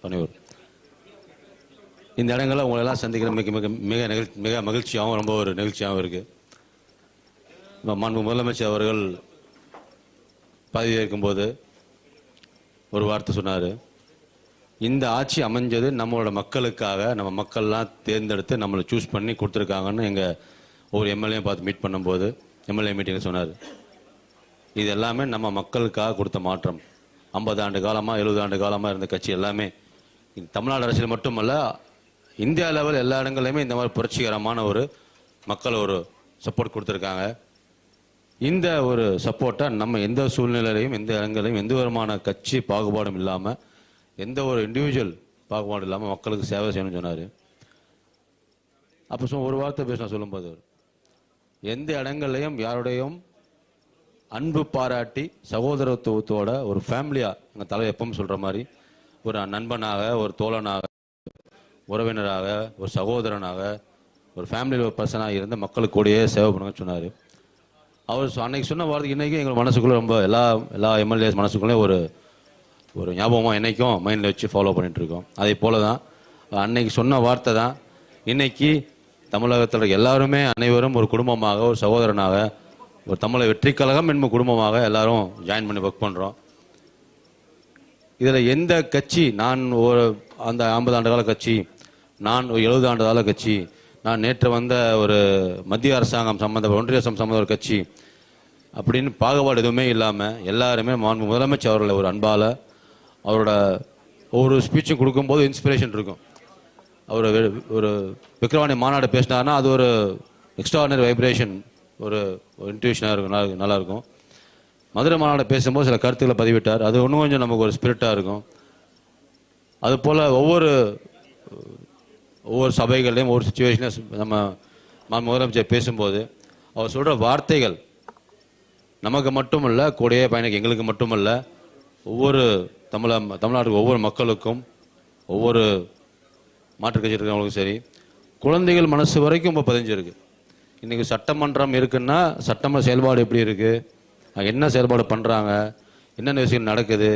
பணியூர். இந்த இடங்களில் உங்களெல்லாம் சந்திக்கிற மிக மிக மிக மிக மகிழ்ச்சியாகவும் ரொம்ப ஒரு நிகழ்ச்சியாகவும் இருக்குது. மாண்பு முதலமைச்சர் அவர்கள் பதவியேற்கும் போது ஒரு வார்த்தை சொன்னார், இந்த ஆட்சி அமைஞ்சது நம்மளோட மக்களுக்காக, நம்ம மக்கள்லாம் தேர்ந்தெடுத்து நம்மளை சூஸ் பண்ணி கொடுத்துருக்காங்கன்னு எங்கள் ஒரு எம்எல்ஏ பார்த்து மீட் பண்ணும்போது எம்எல்ஏ மீட்டிங்கில் சொன்னார். இது எல்லாமே நம்ம மக்களுக்காக கொடுத்த மாற்றம். 50 ஆண்டு காலமாக 70 ஆண்டு காலமாக இருந்த கட்சி எல்லாமே தமிழ்நாடு அரசியல் மட்டுமல்ல, இந்தியா லெவல் எல்லா இடங்கள்லையுமே இந்த மாதிரி புரட்சிகரமான ஒரு மக்கள் ஒரு சப்போர்ட் கொடுத்துருக்காங்க. இந்த ஒரு சப்போர்ட்டை நம்ம எந்த சூழ்நிலையிலையும் எந்த இடங்களையும் எந்த விதமான கட்சி பாகுபாடும் இல்லாமல் எந்த ஒரு இண்டிவிஜுவல் பாகுபாடும் இல்லாமல் மக்களுக்கு சேவை செய்யணும்னு சொன்னார். அப்போ ஒரு வார்த்தை பேச சொல்லும்போது, எந்த இடங்கள்லையும் யாருடையும் அன்பு பாராட்டி சகோதரத்துவத்தோட ஒரு ஃபேமிலியாக எங்கள் தலைவர் எப்பவும் சொல்கிற மாதிரி ஒரு நண்பனாக, ஒரு தோழனாக, உறவினராக, ஒரு சகோதரனாக, ஒரு ஃபேமிலியில் ஒரு பர்சனாக இருந்து மக்களுக்கு கூடயே சேவை பண்ணுங்கன்னு சொன்னார். அவர் அன்னைக்கு சொன்ன வார்த்தை இன்றைக்கும் எங்கள் மனசுக்குள்ளே ரொம்ப எல்லா எம்எல்ஏஸ் மனசுக்குள்ளே ஒரு ஒரு ஞாபகமாக என்றைக்கும் மைண்டில் வச்சு ஃபாலோ பண்ணிகிட்ருக்கோம். அதே போல தான் அன்னைக்கு சொன்ன வார்த்தை தான் இன்றைக்கி தமிழகத்தில் எல்லாருமே அனைவரும் ஒரு குடும்பமாக, ஒரு சகோதரனாக, ஒரு தமிழக வெற்றி கழகம் என்பது குடும்பமாக எல்லாரும் ஜாயின் பண்ணி ஒர்க் பண்ணுறோம். இதில் எந்த கட்சி, நான் ஒரு அந்த 50 ஆண்டு கால கட்சி, நான் ஒரு 70 ஆண்டு கால கட்சி, நான் நேற்று வந்த ஒரு மத்திய அரசாங்கம் சம்மந்த ஒன்றிய சம்மந்த ஒரு கட்சி அப்படின்னு பாகுபாடு எதுவுமே இல்லாமல் எல்லாருமே முதலமைச்சர் அவர்களை ஒரு அன்பால் அவரோட ஒவ்வொரு ஸ்பீச்சும் கொடுக்கும்போது இன்ஸ்பிரேஷன் இருக்கும். அவர் ஒரு விக்கிரவாணி மாநாடு பேசினார்னா அது ஒரு எக்ஸ்ட்ராடினரி வைப்ரேஷன், ஒரு இன்ட்யூஷனாக இருக்கும், நல்லாயிருக்கும். மதுரை மாநாடு பேசும்போது சில கருத்துக்களை பதிவிட்டார், அது இன்னும் கொஞ்சம் நமக்கு ஒரு ஸ்பிரிட்டாக இருக்கும். அதுபோல் ஒவ்வொரு சபைகள்லையும் ஒவ்வொரு சுச்சுவேஷன்லையும் நம்ம முதலமைச்சர் பேசும்போது அவர் சொல்கிற வார்த்தைகள் நமக்கு மட்டுமல்ல, கூடயே பயணிக்க எங்களுக்கு மட்டுமல்ல, ஒவ்வொரு தமிழ்நாட்டுக்கு ஒவ்வொரு மக்களுக்கும், ஒவ்வொரு மாற்றுக் கட்சி இருக்கிறவங்களுக்கும் சரி, குழந்தைகள் மனசு வரைக்கும் இப்போ பதிஞ்சிருக்கு. இன்றைக்கி சட்டமன்றம் இருக்குன்னா சட்டமன்ற செயல்பாடு எப்படி இருக்குது, என்ன செயல்பாடு பண்ணுறாங்க, என்னென்ன விஷயம் நடக்குது,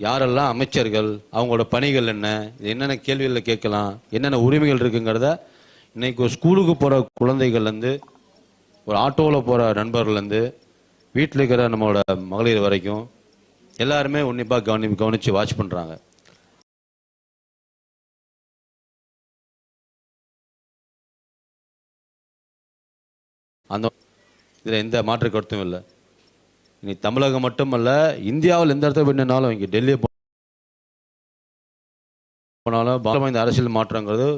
யாரெல்லாம் அமைச்சர்கள், அவங்களோட பணிகள் என்ன, என்னென்ன கேள்விகளில் கேட்கலாம், என்னென்ன உரிமைகள் இருக்குங்கிறத இன்றைக்கி ஒரு ஸ்கூலுக்கு போகிற குழந்தைகள்லேருந்து, ஒரு ஆட்டோவில் போகிற நண்பர்கள்லேருந்து, வீட்டில் இருக்கிற நம்மளோட மகளிர் வரைக்கும் எல்லாருமே உன்னிப்பாக கவனித்து வாட்ச் பண்ணுறாங்க. அந்த இதில் எந்த மாற்று கருத்தும் இல்லை. இனி தமிழகம் மட்டுமல்ல, இந்தியாவில் எந்த இடத்துல போனாலும், இங்கே டெல்லி போனாலும் இந்த அரசியல் மாற்றங்கிறது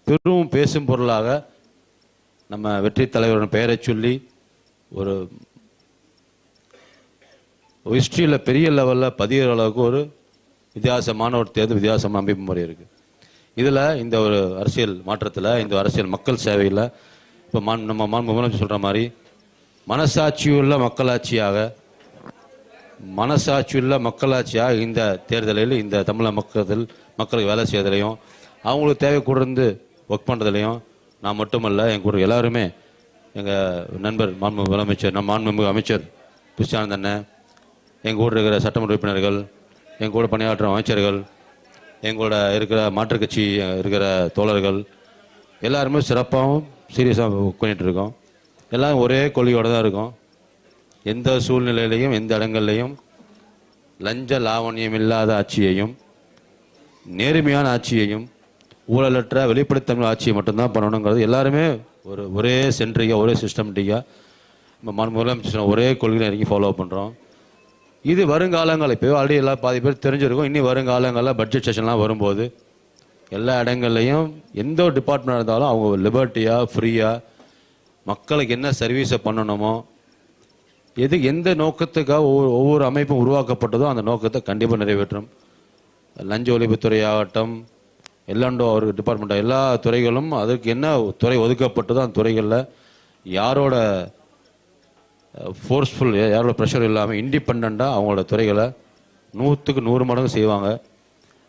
பெரும் பேசும் பொருளாக நம்ம வெற்றி தலைவரோட பெயரை சொல்லி ஒரு ஹிஸ்ட்ரியில் பெரிய லெவலில் பதிகிற அளவுக்கு ஒரு வித்தியாசமான ஒரு தேர்தல், வித்தியாசமான அமைப்பு முறை இருக்குது. இதில் இந்த ஒரு அரசியல் மாற்றத்தில், இந்த அரசியல் மக்கள் சேவையில் இப்போ நம்ம முதலமைச்சர் சொல்கிற மாதிரி மனசாட்சியுள்ள மக்களாட்சியாக இந்த தேர்தலில் இந்த தமிழக மக்களுக்கு வேலை செய்வதிலையும் அவங்களுக்கு தேவை கூடந்து ஒர்க் பண்ணுறதுலையும் நான் மட்டுமல்ல, எங்கள் கூட எல்லாருமே, எங்கள் நண்பர் முதலமைச்சர், மாண்புமிகு அமைச்சர் கிருஷ்ணானந்த அண்ணன், எங்கள் கூட இருக்கிற சட்டமன்ற உறுப்பினர்கள், எங்கள் கூட பணியாற்றும் அமைச்சர்கள், எங்களோட இருக்கிற மாற்றுக் கட்சி இருக்கிற தோழர்கள் எல்லாருமே சிறப்பாகவும் சீரியஸாக ஒர்க் பண்ணிகிட்ருக்கோம். எல்லாம் ஒரே கொள்கையோடு தான் இருக்கும். எந்த சூழ்நிலையிலையும் எந்த இடங்கள்லையும் லஞ்ச லாவணியம் இல்லாத ஆட்சியையும், நேர்மையான ஆட்சியையும், ஊழலற்ற வெளிப்படைத்தன்மை ஆட்சியை மட்டும்தான் பண்ணணுங்கிறது எல்லாருமே ஒரே சென்ட்ரிக்காக, ஒரே சிஸ்டமேட்டிக்காக நம்ம முதலமைச்சர் ஒரே கொள்கையை இறங்கி ஃபாலோ பண்ணுறோம். இது வருங்காலங்கள் இப்போ ஆல்ரெடி எல்லாம் பாதி பேர் தெரிஞ்சிருக்கும். இனி வருங்காலங்களில் பட்ஜெட் செஷன்லாம் வரும்போது எல்லா இடங்கள்லையும் எந்த ஒரு டிபார்ட்மெண்ட் இருந்தாலும் அவங்க லிபர்ட்டியாக, ஃப்ரீயாக மக்களுக்கு என்ன சர்வீஸை பண்ணணுமோ, எந்த நோக்கத்துக்காக ஒவ்வொரு அமைப்பும் உருவாக்கப்பட்டதோ அந்த நோக்கத்தை கண்டிப்பாக நிறைவேற்றும். லஞ்ச ஒழிப்புத்துறை ஆகட்டும், எல்லாண்டோ ஒரு டிபார்ட்மெண்ட்டாக எல்லா துறைகளும் அதற்கு என்ன துறை ஒதுக்கப்பட்டதோ அந்த துறைகளில் யாரோட ஃபோர்ஸ்ஃபுல், யாரோட ப்ரெஷர் இல்லாமல் இண்டிபெண்ட்டாக அவங்களோட துறைகளை 100க்கு 100 மடங்கு செய்வாங்க.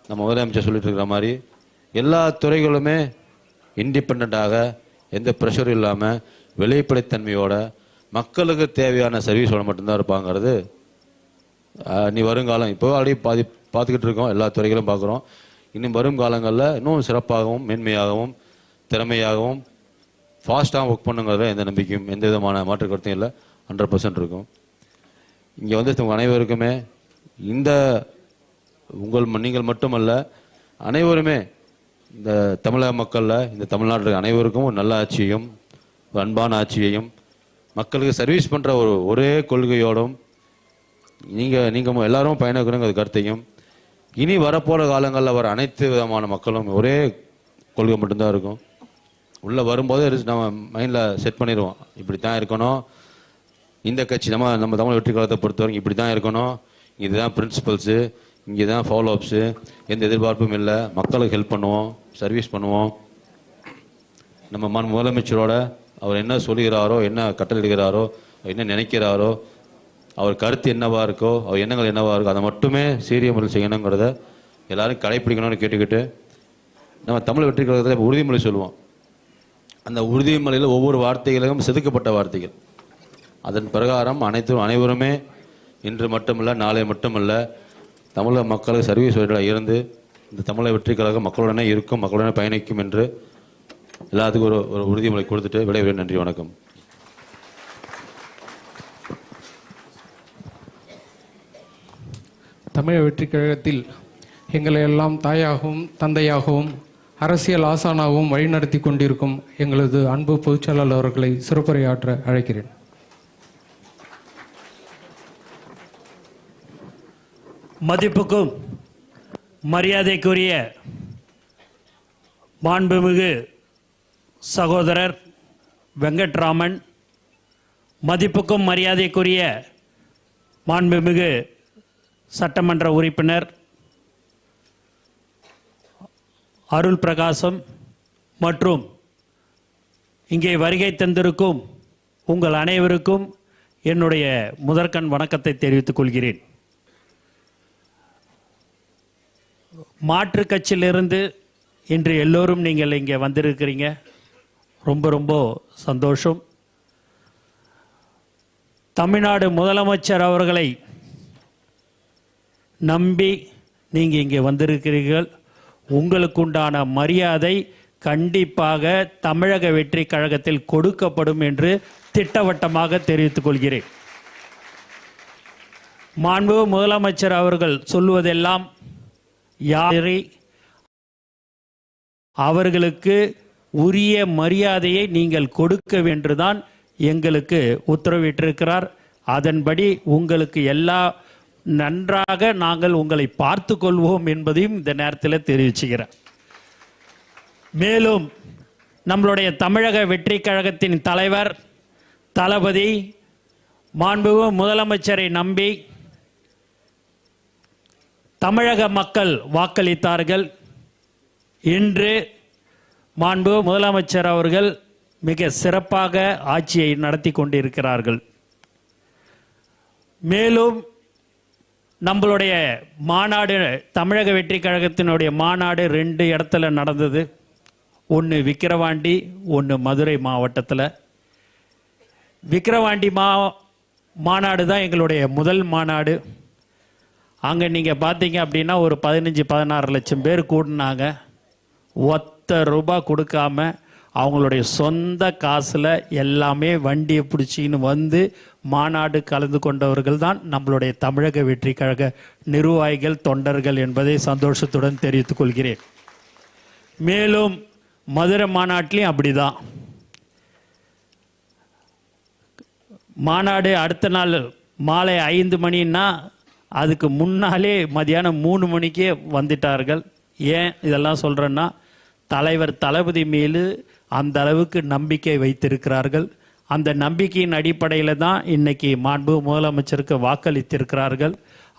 நம்ம முதலமைச்சர் சொல்லிட்டு இருக்கிற மாதிரி எல்லா துறைகளுமே இண்டிபெண்ட்டாக, எந்த ப்ரெஷரும் இல்லாமல், வெளிப்படைத்தன்மையோட மக்களுக்கு தேவையான சர்வீஸோட மட்டும்தான் இருப்பாங்கிறது நீ வருங்காலம் இப்போ ஆல்ரெடி பார்த்துக்கிட்டு இருக்கோம். எல்லா துறைகளும் பார்க்குறோம். இன்னும் வரும் காலங்களில் இன்னும் சிறப்பாகவும் மேன்மையாகவும் திறமையாகவும் ஃபாஸ்ட்டாகவும் ஒர்க் பண்ணுங்கிறத எந்த நம்பிக்கையும் எந்த விதமான மாற்று கருத்தும் இல்லை. 100% இருக்கும். இங்கே வந்து அனைவருக்குமே இந்த நீங்கள் மட்டுமல்ல அனைவருமே இந்த தமிழக மக்களில் இந்த தமிழ்நாட்டில் அனைவருக்கும் ஒரு நல்ல ஆட்சியையும் ஒரு அன்பான ஆட்சியையும் மக்களுக்கு சர்வீஸ் பண்ணுற ஒரே கொள்கையோடும் நீங்கள் எல்லாரும் பயணிக்கணுங்கிற கருத்தையும் இனி வரப்போகிற காலங்களில் வர அனைத்து விதமான மக்களும் ஒரே கொள்கை மட்டும்தான் இருக்கும். உள்ளே வரும்போது நம்ம மைண்டில் செட் பண்ணிடுவோம், இப்படி தான் இருக்கணும், இந்த கட்சி நம்ம தமிழ் வெற்றி கழகத்தை பொறுத்தவரைக்கும் இப்படி தான் இருக்கணும், இதுதான் பிரின்சிபல்ஸு, இங்கே தான் ஃபாலோ அப்ஸு, எந்த எதிர்பார்ப்பும் இல்லை, மக்களுக்கு ஹெல்ப் பண்ணுவோம், சர்வீஸ் பண்ணுவோம். நம்ம முதலமைச்சரோட அவர் என்ன சொல்லுகிறாரோ, என்ன கட்டளையிடுகிறாரோ, என்ன நினைக்கிறாரோ, அவர் கருத்து என்னவா இருக்கோ, அவர் எண்ணங்கள் என்னவா இருக்கோ அதை மட்டுமே சீரிய முறையில் செய்யணுங்கிறத எல்லாரும் கடைப்பிடிக்கணும்னு கேட்டுக்கிட்டு நம்ம தமிழ் வெற்றி கழகத்தில் உறுதிமொழி சொல்லுவோம். அந்த உறுதிமொழியில் ஒவ்வொரு வார்த்தைகளும் செதுக்கப்பட்ட வார்த்தைகள். அதன் பிரகாரம் அனைவருமே இன்று மட்டுமல்ல நாளை மட்டுமல்ல தமிழக மக்களுக்கு சர்வீஸ் வழியாக இருந்து இந்த தமிழக வெற்றி கழகம் மக்களுடனே இருக்கும், மக்களுடனே பயணிக்கும் என்று எல்லாத்துக்கும் ஒரு உறுதிமொழி கொடுத்துட்டு விடைபெறுகிறேன். நன்றி, வணக்கம். தமிழக வெற்றி கழகத்தில் எங்களை எல்லாம் தாயாகவும் தந்தையாகவும் அரசியல் ஆசானாகவும் வழிநடத்தி கொண்டிருக்கும் எங்களது அன்பு பொதுச்செயலாளர் அவர்களை சிறப்புரையாற்ற அழைக்கிறேன். மதிப்புக்கும் மரியாதைக்குரிய மாண்புமிகு சகோதரர் வெங்கட்ராமன், மதிப்புக்கும் மரியாதைக்குரிய மாண்புமிகு சட்டமன்ற உறுப்பினர் அருள் பிரகாசம் மற்றும் இங்கே வருகை தந்திருக்கும் உங்கள் அனைவருக்கும் என்னுடைய முதற்கண் வணக்கத்தை தெரிவித்துக் கொள்கிறேன். மாற்று கட்சியிலிருந்து இன்று எல்லோரும் நீங்கள் இங்கே வந்திருக்கிறீங்க, ரொம்ப ரொம்ப சந்தோஷம். தமிழ்நாடு முதலமைச்சர் அவர்களை நம்பி நீங்கள் இங்கே வந்திருக்கிறீர்கள். உங்களுக்குண்டான மரியாதை கண்டிப்பாக தமிழக வெற்றி கழகத்தில் கொடுக்கப்படும் என்று திட்டவட்டமாக தெரிவித்துக் கொள்கிறேன். மாண்புமிகு முதலமைச்சர் அவர்கள் சொல்லுவதெல்லாம் யாரை அவர்களுக்கு உரிய மரியாதையை நீங்கள் கொடுக்க வேண்டுதான் எங்களுக்கு உத்தரவிட்டிருக்கிறார். அதன்படி உங்களுக்கு எல்லா நன்றாக நாங்கள் உங்களை பார்த்து கொள்வோம் என்பதையும் இந்த நேரத்தில் தெரிவிச்சுக்கிறேன். மேலும் நம்மளுடைய தமிழக வெற்றி கழகத்தின் தலைவர் தளபதி மாண்புமிகு முதலமைச்சரை நம்பி தமிழக மக்கள் வாக்களித்தார்கள். இன்று மாண்புமிகு முதலமைச்சர் அவர்கள் மிக சிறப்பாக ஆட்சியை நடத்தி கொண்டிருக்கிறார்கள். மேலும் நம்மளுடைய மாநாடு, தமிழக வெற்றி கழகத்தினுடைய மாநாடு 2 இடத்துல நடந்தது. ஒன்று விக்கிரவாண்டி, ஒன்று மதுரை மாவட்டத்தில். விக்கிரவாண்டி மாநாடு தான் எங்களுடைய முதல் மாநாடு. அங்கே நீங்கள் பார்த்தீங்க அப்படின்னா ஒரு 15-16 லட்சம் பேர் கூடினாங்க. ₹1 கொடுக்காம அவங்களுடைய சொந்த காசில் எல்லாமே வண்டியை பிடிச்சின்னு வந்து மாநாடு கலந்து கொண்டவர்கள் தான் நம்மளுடைய தமிழக வெற்றி கழக நிர்வாகிகள், தொண்டர்கள் என்பதை சந்தோஷத்துடன் தெரிவித்துக் கொள்கிறேன். மேலும் மதுரை மாநாட்டிலையும் அப்படிதான். மாநாடு அடுத்த நாள் மாலை 5 மணின்னா அதுக்கு முன்னாலே மதியானம் 3 மணிக்கே வந்துட்டார்கள். ஏன் இதெல்லாம் சொல்கிறேன்னா, தலைவர் தளபதி மீது அந்த அளவுக்கு நம்பிக்கை வைத்திருக்கிறார்கள். அந்த நம்பிக்கையின் அடிப்படையில் தான் இன்னைக்கு மாண்பு முதலமைச்சருக்கு வாக்களித்திருக்கிறார்கள்.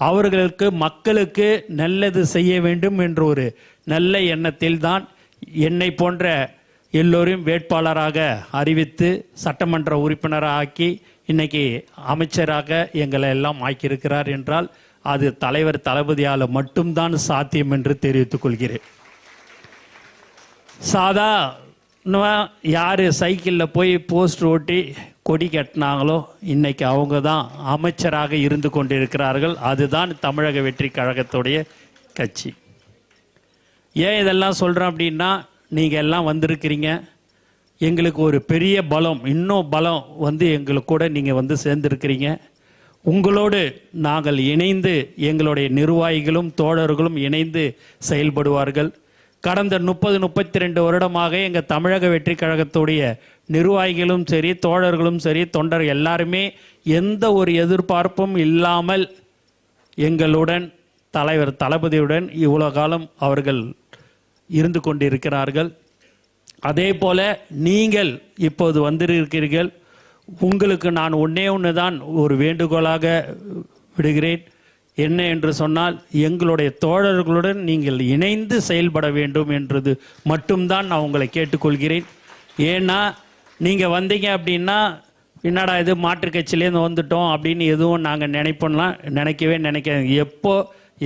அவர்களுக்கு மக்களுக்கு நல்லது செய்ய வேண்டும் என்ற ஒரு நல்ல எண்ணத்தில் தான் என்னை போன்ற எல்லோரையும் வேட்பாளராக அறிவித்து சட்டமன்ற உறுப்பினராக ஆக்கி இன்னைக்கு அமைச்சராக எங்களை எல்லாம் ஆக்கியிருக்கிறார் என்றால் அது தலைவர் தளபதியால் மட்டும்தான் சாத்தியம் என்று தெரிவித்துக் கொள்கிறேன். யார் சைக்கிளில் போய் போஸ்ட் ஓட்டி கொடி கட்டினாங்களோ இன்னைக்கு அவங்க தான் அமைச்சராக இருந்து கொண்டிருக்கிறார்கள். அதுதான் தமிழக வெற்றி கழகத்துடைய கட்சி. ஏன் இதெல்லாம் சொல்கிறேன் அப்படின்னா, நீங்கள் எல்லாம் வந்திருக்கிறீங்க, எங்களுக்கு ஒரு பெரிய பலம், இன்னும் பலம் வந்து எங்களுக்கு கூட நீங்கள் வந்து சேர்ந்துருக்கிறீங்க. உங்களோடு நாங்கள் இணைந்து, எங்களுடைய நிர்வாகிகளும் தோழர்களும் இணைந்து செயல்படுவார்கள். கடந்த 30-32 வருடமாக எங்கள் தமிழக வெற்றி கழகத்துடைய நிர்வாகிகளும் சரி, தோழர்களும் சரி, தொண்டர் எல்லாருமே எந்த ஒரு எதிர்பார்ப்பும் இல்லாமல் எங்களுடன், தலைவர் தளபதியுடன் இவ்வளோ காலம் அவர்கள் இருந்து கொண்டிருக்கிறார்கள். அதே போல நீங்கள் இப்போது வந்திருக்கிறீர்கள். உங்களுக்கு நான் ஒன்று தான் ஒரு வேண்டுகோளாக விடுகிறேன். என்ன என்று சொன்னால், எங்களுடைய தோழர்களுடன் நீங்கள் இணைந்து செயல்பட வேண்டும் என்றது மட்டும்தான் நான் உங்களை கேட்டுக்கொள்கிறேன். ஏன்னா நீங்கள் வந்தீங்க அப்படின்னா, என்னடா இது மாற்றுக் கட்சியிலேருந்து வந்துட்டோம் அப்படின்னு எதுவும் நாங்கள் நினைக்கவே நினைக்காது. எப்போ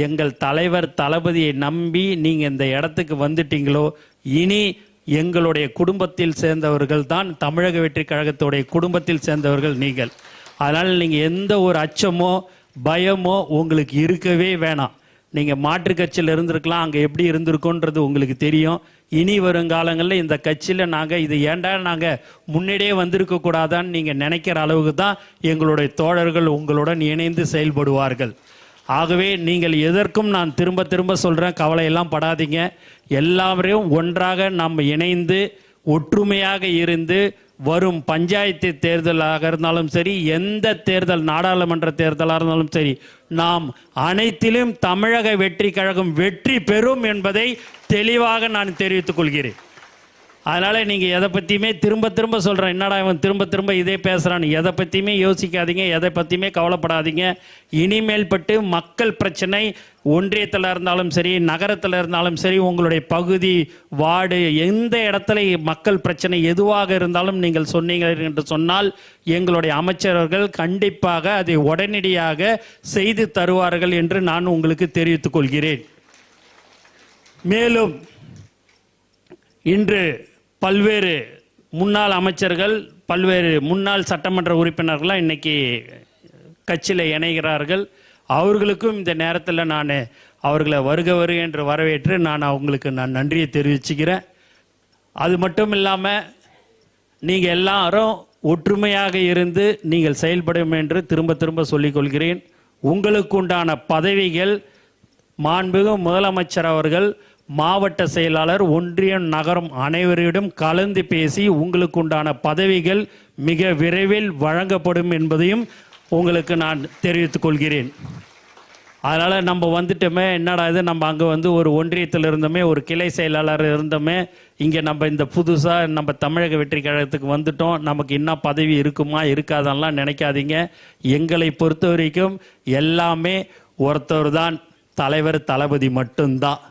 எங்கள் தலைவர் தளபதியை நம்பி நீங்கள் இந்த இடத்துக்கு வந்துட்டீங்களோ, இனி எங்களுடைய குடும்பத்தில் சேர்ந்தவர்கள் தான், தமிழக வெற்றி கழகத்துடைய குடும்பத்தில் சேர்ந்தவர்கள் நீங்கள். அதனால் நீங்கள் எந்த ஒரு அச்சமோ பயமோ உங்களுக்கு இருக்கவே வேணாம். நீங்கள் மாற்றுக் கட்சியில் இருந்திருக்கலாம், அங்கே எப்படி இருந்திருக்கோன்றது உங்களுக்கு தெரியும். இனி வருங்காலங்களில் இந்த கட்சியில் நாங்கள் இது ஏண்டா நாங்கள் முன்னாடியே வந்திருக்க கூடாதான்னு நீங்கள் நினைக்கிற அளவுக்கு தான் எங்களுடைய தோழர்கள் உங்களுடன் இணைந்து செயல்படுவார்கள். ஆகவே நீங்கள் எதற்கும் நான் திரும்ப திரும்ப சொல்கிறேன், கவலையெல்லாம் படாதீங்க. எல்லாரையும் ஒன்றாக நாம் இணைந்து ஒற்றுமையாக இருந்து வரும் பஞ்சாயத்து தேர்தலாக இருந்தாலும் சரி, எந்த தேர்தல், நாடாளுமன்ற தேர்தலாக இருந்தாலும் சரி, நாம் அனைத்திலும் தமிழக வெற்றி கழகம் வெற்றி பெறும் என்பதை தெளிவாக நான் தெரிவித்துக் கொள்கிறேன். அதனால் நீங்கள் எதை பற்றியுமே திரும்ப திரும்ப சொல்கிறேன், என்னடா இவன் திரும்ப திரும்ப இதே பேசுகிறான்னு, எதை பற்றியுமே யோசிக்காதீங்க, எதை பற்றியுமே கவலைப்படாதீங்க. இனிமேல் பட்டு மக்கள் பிரச்சனை ஒன்றியத்தில் இருந்தாலும் சரி, நகரத்தில் இருந்தாலும் சரி, உங்களுடைய பகுதி, வார்டு, எந்த இடத்துல மக்கள் பிரச்சனை எதுவாக இருந்தாலும் நீங்கள் சொன்னீங்க என்று சொன்னால், எங்களுடைய அமைச்சர்கள் கண்டிப்பாக அதை உடனடியாக செய்து தருவார்கள் என்று நான் உங்களுக்கு தெரிவித்துக் கொள்கிறேன். மேலும் இன்று பல்வேறு முன்னாள் அமைச்சர்கள், பல்வேறு முன்னாள் சட்டமன்ற உறுப்பினர்கள்லாம் இன்னைக்கு கட்சியில் இணைகிறார்கள். அவர்களுக்கும் இந்த நேரத்தில் நான் அவர்களை வருக என்று வரவேற்று நான் அவங்களுக்கு நன்றியை தெரிவிச்சுக்கிறேன். அது மட்டும் இல்லாமல் நீங்கள் எல்லாரும் ஒற்றுமையாக இருந்து நீங்கள் செயல்படும் என்று திரும்ப திரும்ப சொல்லிக்கொள்கிறேன். உங்களுக்கு உண்டான பதவிகள் மாண்புமிகு முதலமைச்சர் அவர்கள், மாவட்ட செயலாளர், ஒன்றியம், நகரம் அனைவரிடம் கலந்து பேசி உங்களுக்கு உண்டான பதவிகள் மிக விரைவில் வழங்கப்படும் என்பதையும் உங்களுக்கு நான் தெரிவித்துக் கொள்கிறேன். அதனால் நம்ம வந்துட்டோமே, என்னடா இது, நம்ம அங்கே வந்து ஒரு ஒன்றியத்தில் இருந்தோமே, ஒரு கிளை செயலாளர் இருந்தோமே, இங்கே நம்ம இந்த புதுசாக நம்ம தமிழக வெற்றி கழகத்துக்கு வந்துட்டோம், நமக்கு இன்னும் பதவி இருக்குமா இருக்காதெல்லாம் நினைக்காதீங்க. எங்களை பொறுத்த வரைக்கும் எல்லாமே ஒருத்தர் தான், தலைவர் தளபதி மட்டும்தான்.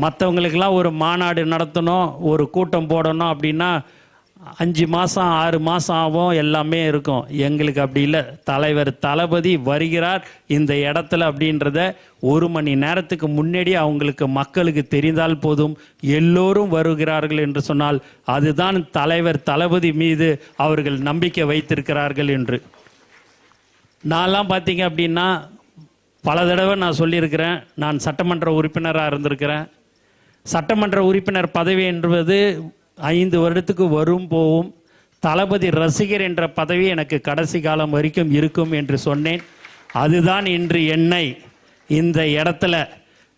மற்றவங்களுக்கெல்லாம் ஒரு மாநாடு நடத்தணும், ஒரு கூட்டம் போடணும் அப்படின்னா 5 மாதம் 6 மாதம் ஆகும், எல்லாமே இருக்கும். எங்களுக்கு அப்படி இல்லை. தலைவர் தளபதி வருகிறார் இந்த இடத்துல அப்படின்றத 1 மணி நேரத்துக்கு முன்னாடி அவங்களுக்கு, மக்களுக்கு தெரிந்தால் போதும், எல்லோரும் வருகிறார்கள் என்று சொன்னால் அதுதான் தலைவர் தளபதி மீது அவர்கள் நம்பிக்கை வைத்திருக்கிறார்கள் என்று. நான்லாம் பார்த்தீங்க அப்படின்னா பல தடவை நான் சொல்லியிருக்கிறேன், நான் சட்டமன்ற உறுப்பினராக இருந்திருக்கிறேன். சட்டமன்ற உறுப்பினர் பதவி என்பது 5 வருடத்துக்கு வரும் போகும். தளபதி ரசிகர் என்ற பதவி எனக்கு கடைசி காலம் வரைக்கும் இருக்கும் என்று சொன்னேன். அதுதான் இன்று என்னை இந்த இடத்துல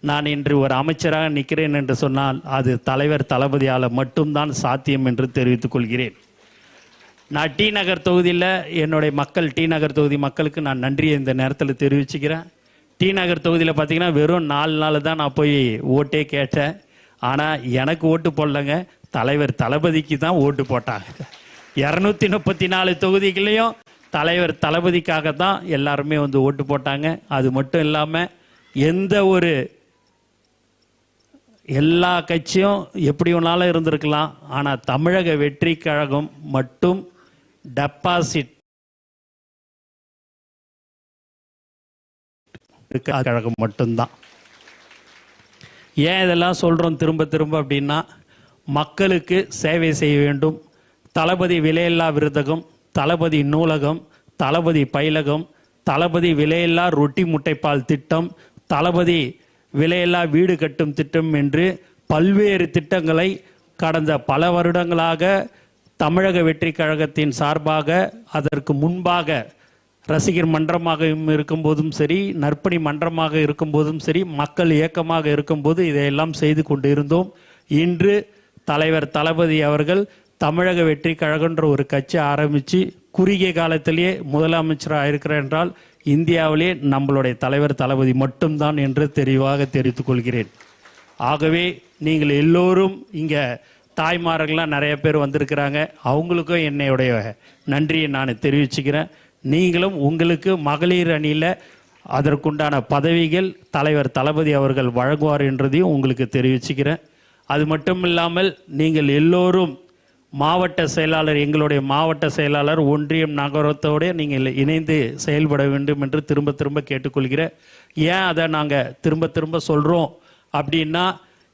நான் இன்று ஒரு அமைச்சராக நிற்கிறேன் என்று சொன்னால் அது தலைவர் தளபதியால் மட்டும்தான் சாத்தியம் என்று தெரிவித்துக் கொள்கிறேன். நான் டி நகர் தொகுதியில் என்னுடைய மக்கள், டி நகர் தொகுதி மக்களுக்கு நான் நன்றியை இந்த நேரத்தில் தெரிவிச்சுக்கிறேன். டி நகர் தொகுதியில் பார்த்தீங்கன்னா வெறும் 4 நாள் தான் நான் போய் ஓட்டே கேட்டேன். ஆனால் எனக்கு ஓட்டு போடலைங்க, தலைவர் தளபதிக்கு தான் ஓட்டு போட்டாங்க. 234 தொகுதிகளையும் தலைவர் தளபதிக்காக தான் எல்லாருமே வந்து ஓட்டு போட்டாங்க. அது மட்டும் இல்லாமல் எந்த ஒரு, எல்லா கட்சியும் எப்படி வேணாலும் இருந்திருக்கலாம், ஆனால் தமிழக வெற்றி கழகம் மட்டும் டெபாசிட் கழகம் மட்டும்தான். ஏன் இதெல்லாம் சொல்கிறோம் திரும்ப திரும்ப அப்படின்னா, மக்களுக்கு சேவை செய்ய வேண்டும். தளபதி விலையில்லா விருதகம், தளபதி நூலகம், தளபதி பயிலகம், தளபதி விலையில்லா ரொட்டி முட்டைப்பால் திட்டம், தளபதி விலையில்லா வீடு கட்டும் திட்டம் என்று பல்வேறு திட்டங்களை கடந்த பல வருடங்களாக தமிழக வெற்றி கழகத்தின் சார்பாக, அதற்கு முன்பாக ரசிகர் மன்றமாக இருக்கும்போதும் சரி, நற்பணி மன்றமாக இருக்கும்போதும் சரி, மக்கள் இயக்கமாக இருக்கும்போது இதையெல்லாம் செய்து கொண்டு இருந்தோம். இன்று தலைவர் தளபதி அவர்கள் தமிழக வெற்றி கழகன்ற ஒரு கட்சி ஆரம்பித்து குறுகிய காலத்திலேயே முதலமைச்சராக இருக்கிறார் என்றால் இந்தியாவிலே நம்மளுடைய தலைவர் தளபதி மட்டும்தான் என்று தெளிவாக தெரிவித்துக் கொள்கிறேன். ஆகவே நீங்கள் எல்லோரும் இங்கே தாய்மார்கள்லாம் நிறைய பேர் வந்திருக்கிறாங்க, அவங்களுக்கும் என்னுடைய நன்றியை நான் தெரிவிச்சுக்கிறேன். நீங்களும் உங்களுக்கு மகளிர் அணியில் அதற்குண்டான பதவிகள் தலைவர் தளபதி அவர்கள் வழங்குவார் என்றதையும் உங்களுக்கு தெரிவிச்சுக்கிறேன். அது மட்டும் இல்லாமல் நீங்கள் எல்லோரும் மாவட்ட செயலாளர், எங்களுடைய மாவட்ட செயலாளர், ஒன்றியம், நகரத்தோடு நீங்கள் இணைந்து செயல்பட வேண்டும் என்று திரும்ப திரும்ப கேட்டுக்கொள்கிறேன். ஏன் அதை நாங்கள் திரும்ப திரும்ப சொல்கிறோம் அப்படின்னா,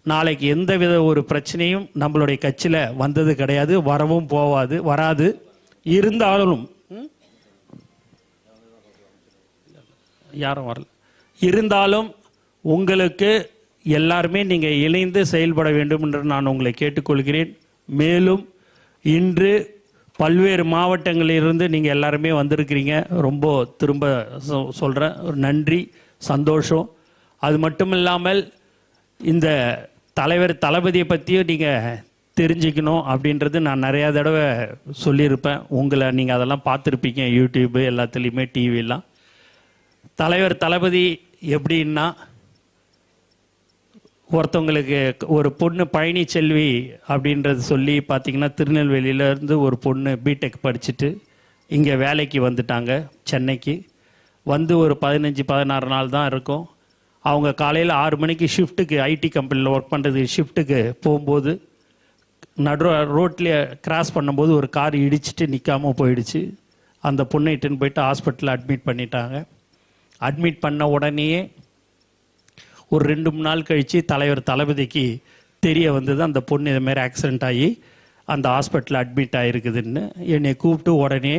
நாளைக்கு எந்தவித ஒரு பிரச்சனையும் நம்மளுடைய கட்சியில் வந்தது கிடையாது, வரவும் வராது. இருந்தாலும் யாரும் வரல, இருந்தாலும் உங்களுக்கு எல்லாருமே நீங்கள் இணைந்து செயல்பட வேண்டும் என்று நான் உங்களை கேட்டுக்கொள்கிறேன். மேலும் இன்று பல்வேறு மாவட்டங்களிலிருந்து நீங்கள் எல்லாருமே வந்திருக்கிறீங்க. ரொம்ப திரும்ப சொல்கிறேன், ஒரு நன்றி, சந்தோஷம். அது மட்டும் இல்லாமல் இந்த தலைவர் தளபதியை பற்றியும் நீங்கள் தெரிஞ்சுக்கணும் அப்படின்றது நான் நிறையா தடவை சொல்லியிருப்பேன். உங்களை நீங்கள் அதெல்லாம் பார்த்துருப்பீங்க, யூடியூப்பு எல்லாத்துலேயுமே, டிவிலாம். தலைவர் தளபதி எப்படின்னா, ஒருத்தவங்களுக்கு ஒரு பொண்ணு பழனிச்செல்வி அப்படின்றது சொல்லி பார்த்தீங்கன்னா, திருநெல்வேலியிலேருந்து ஒரு பொண்ணு பிடெக் படிச்சுட்டு இங்கே வேலைக்கு வந்துட்டாங்க சென்னைக்கு. வந்து ஒரு 15-16 நாள் தான் இருக்கும். அவங்க காலையில் 6 மணிக்கு ஷிஃப்ட்டுக்கு, ஐடி கம்பெனியில் ஒர்க் பண்ணுறது ஷிஃப்ட்டுக்கு போகும்போது ரோட்லேயே கிராஸ் பண்ணும்போது ஒரு கார் இடிச்சிட்டு நிற்காமல் போயிடுச்சு. அந்த பொண்ணை இட்டுன்னு போயிட்டு ஹாஸ்பிட்டலில் அட்மிட் பண்ணிட்டாங்க. அட்மிட் பண்ண உடனேயே ஒரு 2-3 நாள் கழித்து தலைவர் தளபதிக்கு தெரிய வந்தது, அந்த பொண்ணு இதுமாரி ஆக்சிடெண்ட் ஆகி அந்த ஹாஸ்பிட்டலில் அட்மிட் ஆகிருக்குதுன்னு. என்னை கூப்பிட்டு உடனே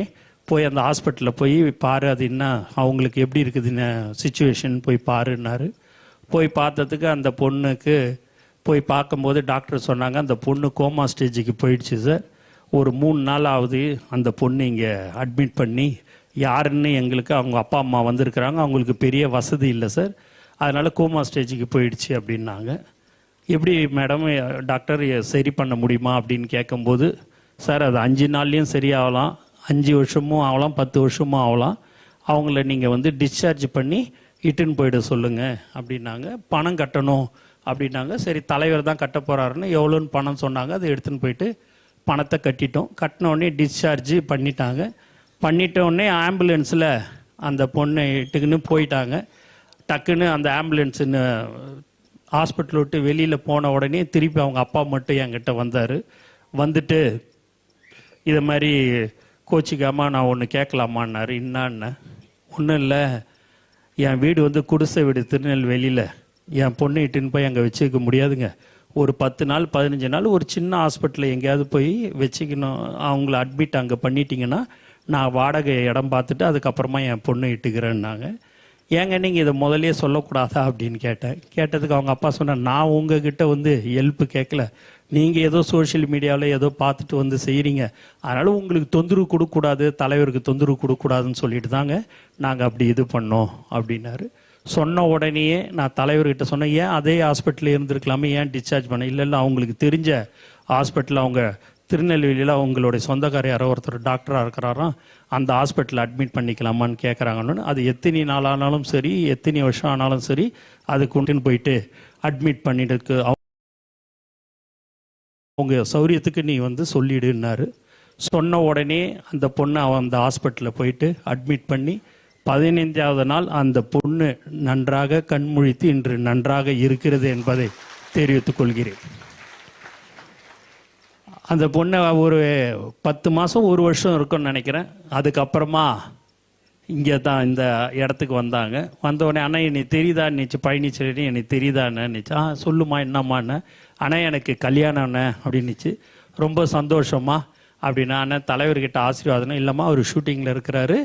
போய் அந்த ஹாஸ்பிட்டலில் போய் பாரு, அது என்ன அவங்களுக்கு எப்படி இருக்குதுன்னு சுச்சுவேஷன் போய் பாருன்னாரு. போய் பார்த்ததுக்கு அந்த பொண்ணுக்கு போய் பார்க்கும்போது டாக்டர் சொன்னாங்க, அந்த பொண்ணு கோமா ஸ்டேஜுக்கு போயிடுச்சு சார். ஒரு 3 நாள் ஆகுது அந்த பொண்ணு இங்கே அட்மிட் பண்ணி. யாருன்னு எங்களுக்கு, அவங்க அப்பா அம்மா வந்திருக்கிறாங்க, அவங்களுக்கு பெரிய வசதி இல்லை சார், அதனால் கோமா ஸ்டேஜுக்கு போயிடுச்சு அப்படின்னாங்க. எப்படி மேடம் டாக்டர் சரி பண்ண முடியுமா அப்படின்னு கேட்கும்போது, சார் அது 5 நாள்லேயும் சரியாகலாம், 5 வருஷமும் ஆகலாம், 10 வருஷமும் ஆகலாம். அவங்கள நீங்கள் டிஸ்சார்ஜ் பண்ணி இட்டுன்னு போயிட சொல்லுங்கள் அப்படின்னாங்க. பணம் கட்டணும் அப்படின்னாங்க. சரி, தலைவர் தான் கட்ட போகிறாருன்னு எவ்வளோன்னு பணம் சொன்னாங்க. அதை எடுத்துன்னு போயிட்டு பணத்தை கட்டிட்டோம். கட்டினோடனே டிஸ்சார்ஜ் பண்ணிட்டாங்க. பண்ணிட்டோடனே ஆம்புலன்ஸில் அந்த பொண்ணை இட்டுக்குன்னு போயிட்டாங்க. டக்குன்னு அந்த ஆம்புலன்ஸுன்னு ஹாஸ்பிட்டல் விட்டு வெளியில் போன உடனே திருப்பி அவங்க அப்பா மட்டும் என்கிட்ட வந்தார். வந்துட்டு இதை மாதிரி கோச்சிக்காமல் நான் ஒன்று கேட்கலாமான்னாரு. என்னான்னு, ஒன்றும் இல்லை, என் வீடு குடிசை வீடு திருநெல்வேலியில், என் பொண்ணு இட்டுன்னு போய் அங்கே வச்சுக்க முடியாதுங்க. ஒரு 10 நாள் 15 நாள் ஒரு சின்ன ஹாஸ்பிட்டலில் எங்கேயாவது போய் வச்சுக்கணும். அவங்கள அட்மிட் அங்கே பண்ணிட்டீங்கன்னா நான் வாடகை இடம் பார்த்துட்டு அதுக்கப்புறமா என் பொண்ணு இட்டுக்கிறேன்னாங்க. ஏங்க நீங்கள் இதை முதலே சொல்லக்கூடாதா அப்படின்னு கேட்டேன். கேட்டதுக்கு அவங்க அப்பா சொன்னார், நான் உங்ககிட்ட ஹெல்ப்பு கேட்கல, நீங்கள் ஏதோ சோஷியல் மீடியாவில் ஏதோ பார்த்துட்டு செய்கிறீங்க, அதனால் உங்களுக்கு தொந்தரவு கொடுக்கக்கூடாது, தலைவருக்கு தொந்தரவு கொடுக்கக்கூடாதுன்னு சொல்லிட்டு தாங்க நாங்கள் அப்படி இது பண்ணோம் அப்படின்னாரு. சொன்ன உடனேயே நான் தலைவர்கிட்ட சொன்னேன், ஏன் அதே ஹாஸ்பிட்டலில் இருந்திருக்கலாமே, ஏன் டிஸ்சார்ஜ் பண்ண? இல்லை அவங்களுக்கு தெரிஞ்ச ஹாஸ்பிட்டலில், அவங்க திருநெல்வேலியில் அவங்களுடைய சொந்தக்கார யாரோ ஒருத்தர் டாக்டராக இருக்கிறாராம், அந்த ஹாஸ்பிட்டலில் அட்மிட் பண்ணிக்கலாமான்னு கேட்குறாங்கன்னு. அது எத்தனை நாள் ஆனாலும் சரி, எத்தனை வருஷம் ஆனாலும் சரி, அது கொண்டுன்னு போயிட்டு அட்மிட் பண்ணிட்டு அவங்க சௌரியத்துக்கு நீ சொல்லிடுன்னாரு. சொன்ன உடனே அந்த பொண்ணை அந்த ஹாஸ்பிட்டலில் போயிட்டு அட்மிட் பண்ணி 15வது நாள் அந்த பொண்ணு நன்றாக கண்முழித்து இன்று நன்றாக இருக்கிறது என்பதை தெரிவித்துக் கொள்கிறேன். அந்த பொண்ணை ஒரு 10 மாதம் 1 வருஷம் இருக்கும்னு நினைக்கிறேன். அதுக்கப்புறமா இங்கே தான் இந்த இடத்துக்கு வந்தாங்க. வந்தவுடனே, அண்ணா என்னை தெரியுதா நினச்சி, பழனிச்செல்வி என்னை தெரியுதான்னு நினச்சி. சொல்லுமா என்னம்மாண்ணே. அண்ணா எனக்கு கல்யாணம்ண்ணே அப்படின்னுச்சு. ரொம்ப சந்தோஷமா அப்படின்னா, அண்ணன் தலைவர்கிட்ட ஆசீர்வாதம். இல்லைம்மா அவர் ஷூட்டிங்கில் இருக்கிறாரு,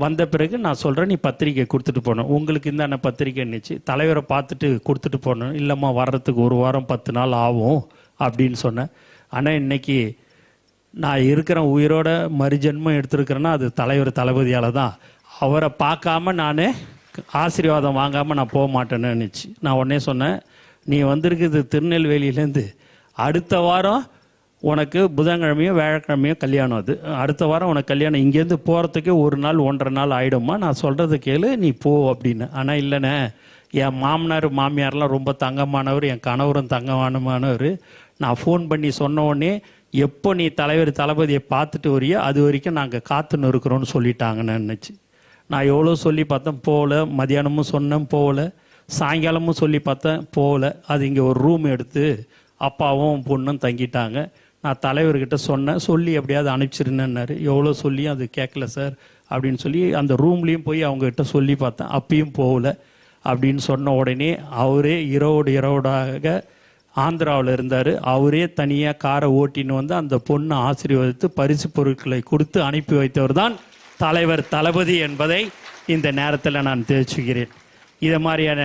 வந்த பிறகு நான் சொல்கிறேன், நீ பத்திரிக்கை கொடுத்துட்டு போகணும், உங்களுக்கு இந்தாண்ட பத்திரிக்கை நினச்சி தலைவரை பார்த்துட்டு கொடுத்துட்டு போகணும். இல்லைம்மா வர்றதுக்கு 1 வாரம் 10 நாள் ஆகும் அப்படின்னு சொன்னேன். ஆனால் இன்னைக்கு நான் இருக்கிறேன், உயிரோட மறுஜென்மம் எடுத்துருக்கிறேன்னா அது தலைவர் தளபதியால் தான். அவரை பார்க்காம நான் ஆசீர்வாதம் வாங்காமல் நான் போக மாட்டேன்னு நினச்சி நான் உடனே சொன்னேன், நீ வந்திருக்குது திருநெல்வேலியிலேருந்து, அடுத்த வாரம் உனக்கு புதன்கிழமையோ வியாழக்கிழமையோ கல்யாணம், அது அடுத்த வாரம் உனக்கு கல்யாணம், இங்கேருந்து போகிறதுக்கே 1 நாள் 1.5 நாள் ஆகிடுமா, நான் சொல்கிறது கேளு நீ போ அப்படின்னு. ஆனால் இல்லைண்ணே, என் மாமனார் மாமியார்லாம் ரொம்ப தங்கமானவர், என் கணவரும் தங்கமானவர், நான் ஃபோன் பண்ணி சொன்ன உடனே எப்போ நீ தலைவர் தளபதியை பார்த்துட்டு வரையோ அது வரைக்கும் நாங்கள் காத்துன்னு இருக்கிறோன்னு சொல்லிட்டாங்கன்னு நினச்சி நான் எவ்வளோ சொல்லி பார்த்தேன், போகல. மதியானமும் சொன்னேன், போகல. சாயங்காலமும் சொல்லி பார்த்தேன், போகல. அது இங்கே ஒரு ரூம் எடுத்து அப்பாவும் பொண்ணும் தங்கிட்டாங்க. நான் தலைவர்கிட்ட சொன்னேன், சொல்லி எப்படியாவது அனுப்பிச்சிருந்தேன்னாரு. எவ்வளோ சொல்லியும் அது கேட்கல சார் அப்படின்னு சொல்லி அந்த ரூம்லேயும் போய் அவங்ககிட்ட சொல்லி பார்த்தேன், அப்பயும் போகல அப்படின்னு சொன்ன உடனே அவரே இரவோடாக ஆந்திராவில் இருந்தார். அவரே தனியாக காரை ஓட்டின்னு வந்து அந்த பொண்ணை ஆசீர்வதித்து பரிசு பொருட்களை கொடுத்து அனுப்பி வைத்தவர் தான் தலைவர் தளபதி என்பதை இந்த நேரத்தில் நான் தெரிவிச்சுக்கிறேன். இதை மாதிரியான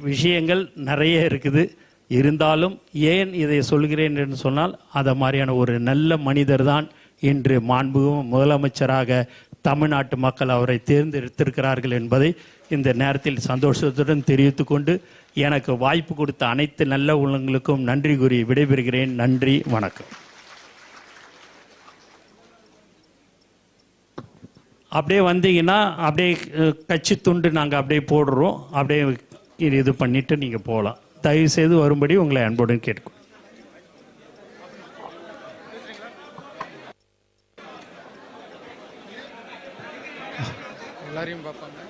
விஷயங்கள் நிறைய இருக்குது. இருந்தாலும் ஏன் இதை சொல்கிறேன் என்று சொன்னால், அதை மாதிரியான ஒரு நல்ல மனிதர் தான் இன்று மாண்புமிகு முதலமைச்சராக தமிழ்நாட்டு மக்கள் அவரை தேர்ந்தெடுத்திருக்கிறார்கள் என்பதை இந்த நேரத்தில் சந்தோஷத்துடன் தெரிவித்துக் கொண்டு எனக்கு வாய்ப்பு கொடுத்த அனைத்து நல்ல உள்ளங்களுக்கும் நன்றி கூறி விடைபெறுகிறேன். நன்றி, வணக்கம். அப்படியே வந்தீங்கன்னா அப்படியே கட்சி துண்டு நாங்கள் அப்படியே போடுறோம், அப்படியே இது பண்ணிட்டு நீங்கள் போகலாம். தயவு செய்து வரும்படி உங்களை அன்புடன் கேட்கும். எல்லாரையும் பார்ப்பாங்க.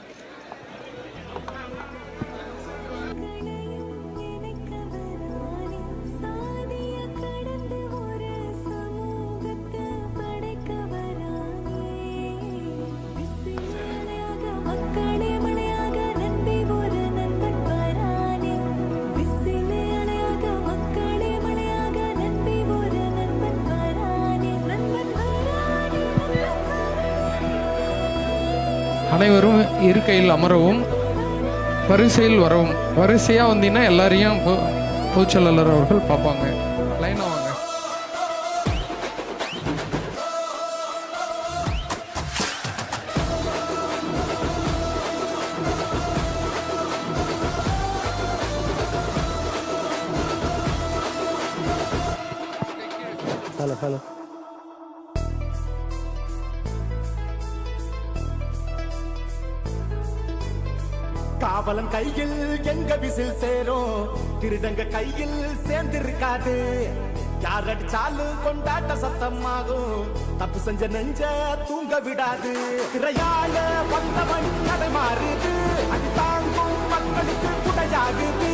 அனைவரும் இருக்கையில் அமரவும், வரிசையில் வரவும். வரிசையாக வந்தீங்கன்னா எல்லாரையும் பொதுச்செயலாளர் அவர்கள் பார்ப்பாங்க. லைனாக வாங்க. ஹலோ காவலன் கையில் எங்க விசில் சேரும், திருடங்க கையில் சேர்ந்திருக்காது. யார் அடிச்சாலும் கொண்டாட்ட சத்தமாகும், தப்பு செஞ்ச நெஞ்ச தூங்க விடாது. திரையால வந்தவன் கதை மாறுது, அது தாங்கும் மக்களுக்கு குடையாகுது.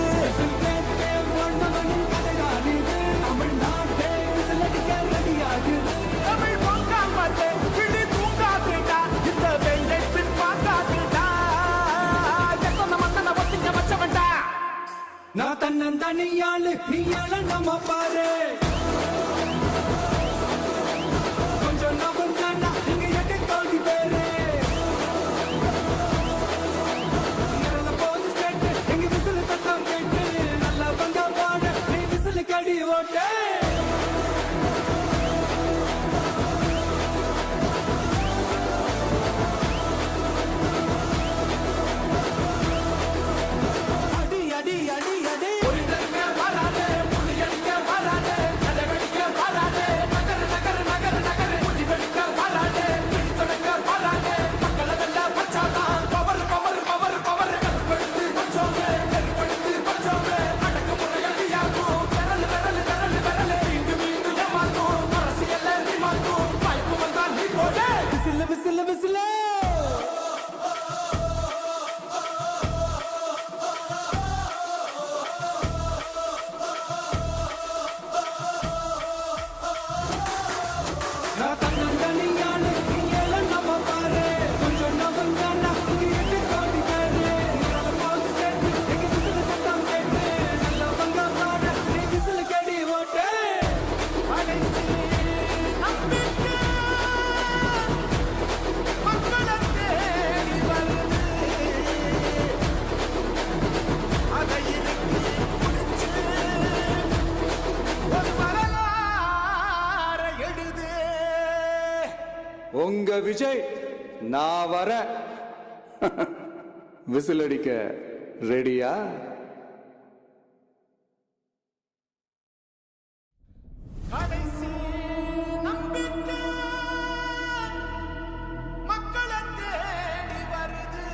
தமிழ்நாட்டே விசிலடிக்க ரெடியாகுது. தமிழ் பொங்காமலே கிளி தூங்காதுடா, இந்த வெள்ளை பின் பார்க்காதுடா. நான் தன்னன் தனியாளு, நீ நம்ம பாரு. கொஞ்சம் நவன் தானா நீங்க எங்க தோண்டி பேரு. போது கேட்டு எங்க விசில் சத்தம் கேட்டு, நல்லா வந்தா பாடு நீ விசில் கடி ஓட்டு. விஜய் நான் வர விசில் அடிக்க ரெடியா? கடைசி நம்பிக்கை மக்களை தேடி வருது,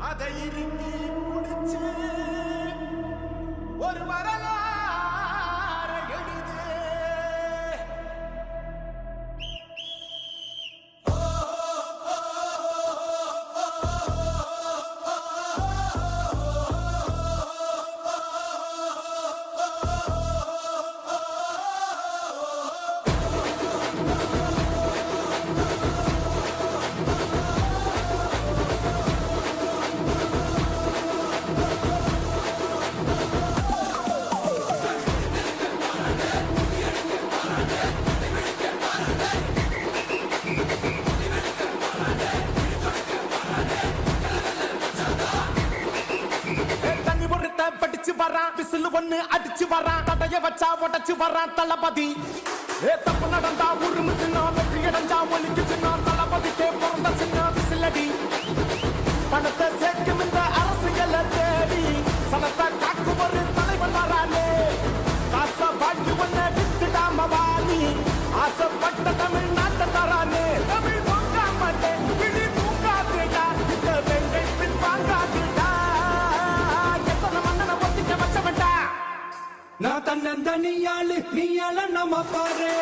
அதை இறுக்கி முடிச்சு ஒரு வரலாறு எழுது. தண்ணி ஒருத்த படிச்சு வரான், விசில் ஒண்ணு அடிச்சு வரான், தடைய வச்சா உடச்சு வரான் தளபதி. தப்பு நடந்தா உருமு சின்ன, வெற்றி அடைஞ்சா ஒலிக்கு சின்ன, தளபதிக்கே பிறந்த சின்ன விசிலடி. பணத்தை சேர்க்கும் இந்த அரசியல தேடி சனத்தை காக்கும் ஒரு தலைவன் வரானே. காசை பாக்கி ஒன்ன வித்துடாம வாணி, ஆசைப்பட்ட தமிழ்நாட்டை தரானே. தமிழ் பொங்காமட்டே இடி தூங்காதேடா, இந்த வெங்கை பின் வாங்காதேடா. எத்தனை மன்னனை ஒத்திக்க வச்சவன்டா. நான் தன்னந்தனியாளு நீயால நம்ம பாரு